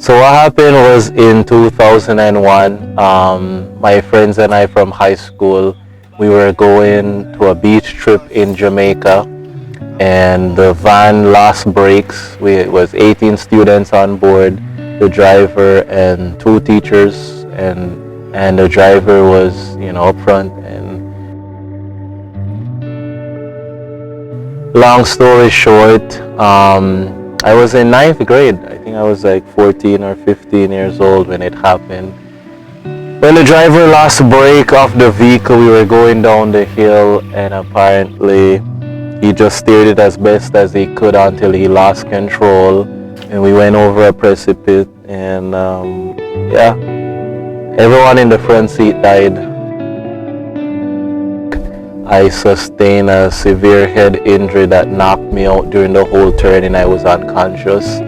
So what happened was in 2001, my friends and I from high school, we were going to a beach trip in Jamaica, and the van lost brakes. It was 18 students on board, the driver and two teachers, and the driver was, up front. And long story short, I was in ninth grade. I think I was like 14 or 15 years old when it happened. When the driver lost brake of the vehicle, we were going down the hill, and apparently he just steered it as best as he could until he lost control, and we went over a precipice, and everyone in the front seat died. I sustained a severe head injury that knocked me out during the whole turn, and I was unconscious.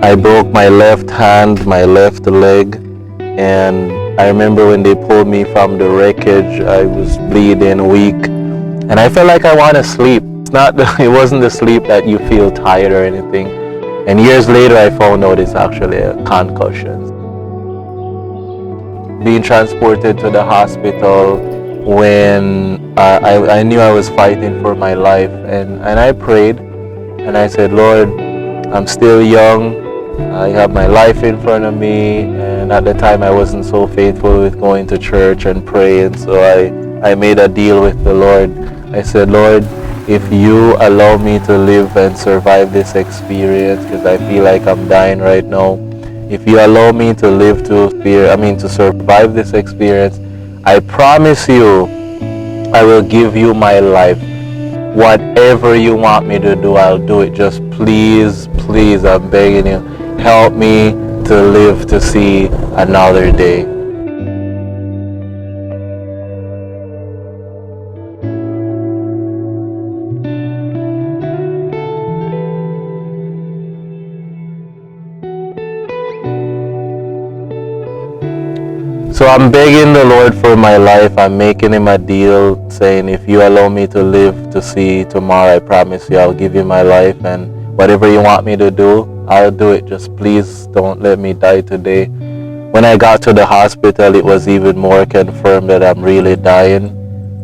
I broke my left hand, my left leg, and I remember when they pulled me from the wreckage, I was bleeding, weak, and I felt like I want to sleep. It wasn't the sleep that you feel tired or anything. And years later, I found out it's actually a concussion. Being transported to the hospital when I knew I was fighting for my life, and I prayed, and I said, Lord, I'm still young, I have my life in front of me, and at the time I wasn't so faithful with going to church and praying, so I made a deal with the Lord. I said, Lord, if you allow me to live and survive this experience, because I feel like I'm dying right now, if you allow me to live to survive this experience, I promise you, I will give you my life. Whatever you want me to do, I'll do it. Just please, please, I'm begging you, help me to live to see another day. So I'm begging the Lord for my life. I'm making him a deal, saying, if you allow me to live to see tomorrow, I promise you I'll give you my life, and whatever you want me to do, I'll do it. Just please don't let me die today. When I got to the hospital, it was even more confirmed that I'm really dying,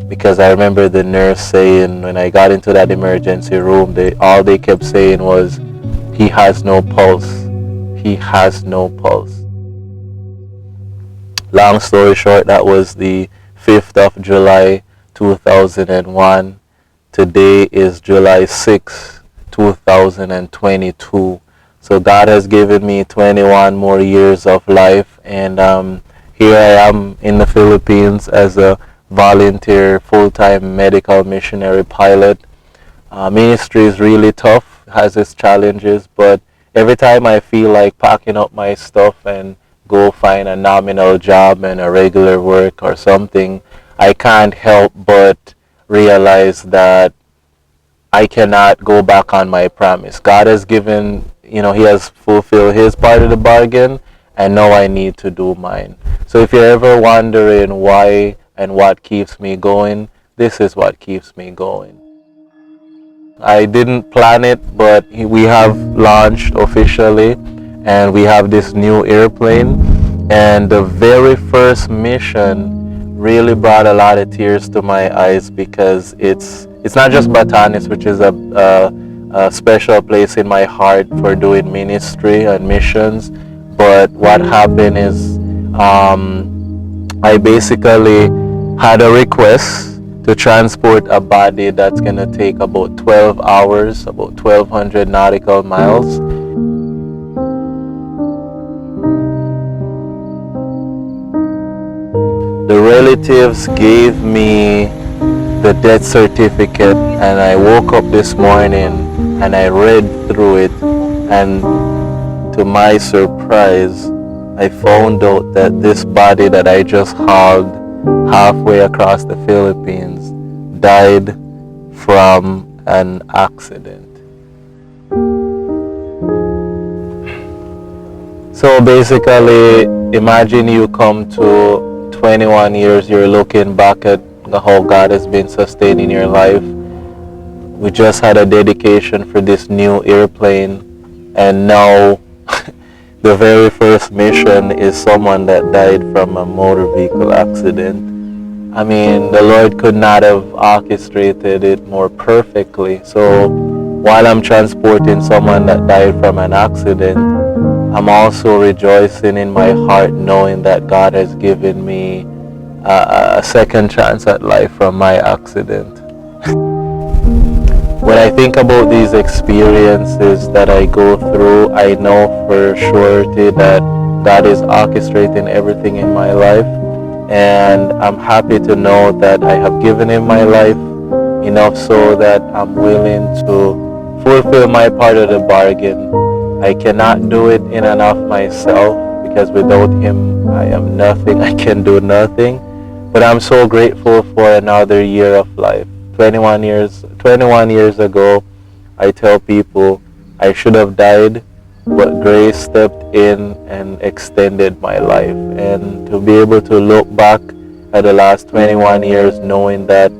because I remember the nurse saying, when I got into that emergency room, all they kept saying was, he has no pulse. He has no pulse. Long story short, that was the 5th of July, 2001. Today is July 6th, 2022. So God has given me 21 more years of life, and here I am in the Philippines as a volunteer, full-time medical missionary pilot. Ministry is really tough, has its challenges, but every time I feel like packing up my stuff and go find a nominal job and a regular work or something, I can't help but realize that I cannot go back on my promise. God has given, he has fulfilled his part of the bargain, and now I need to do mine. So if you're ever wondering why and what keeps me going, this is what keeps me going. I didn't plan it, but we have launched officially, and we have this new airplane, and the very first mission really brought a lot of tears to my eyes, because it's not just Batanes, which is a special place in my heart for doing ministry and missions, but what happened is I basically had a request to transport a body that's going to take about 12 hours, about 1,200 nautical miles. The relatives gave me the death certificate, and I woke up this morning and I read through it, and to my surprise, I found out that this body that I just hauled halfway across the Philippines died from an accident. So basically, imagine you come to 21 years, you're looking back at how God has been sustaining your life. We just had a dedication for this new airplane, and now The very first mission is someone that died from a motor vehicle accident. I mean, the Lord could not have orchestrated it more perfectly. So while I'm transporting someone that died from an accident, I'm also rejoicing in my heart knowing that God has given me a second chance at life from my accident. When I think about these experiences that I go through, I know for surety that God is orchestrating everything in my life, and I'm happy to know that I have given Him my life enough so that I'm willing to fulfill my part of the bargain. I cannot do it in and of myself because without Him I am nothing. I can do nothing. But I'm so grateful for another year of life. 21 years ago, I tell people I should have died, but grace stepped in and extended my life. And to be able to look back at the last 21 years knowing that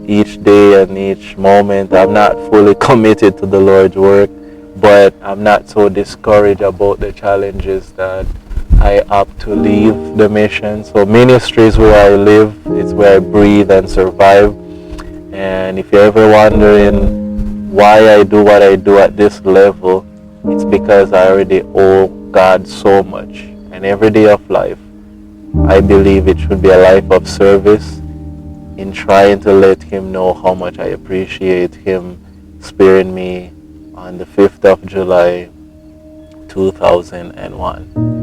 each day and each moment I'm not fully committed to the Lord's work, but I'm not so discouraged about the challenges that I opt to leave the mission. So ministry is where I live, it's where I breathe and survive. And if you're ever wondering why I do what I do at this level, it's because I already owe God so much. And every day of life, I believe it should be a life of service in trying to let Him know how much I appreciate Him sparing me on the 5th of July, 2001.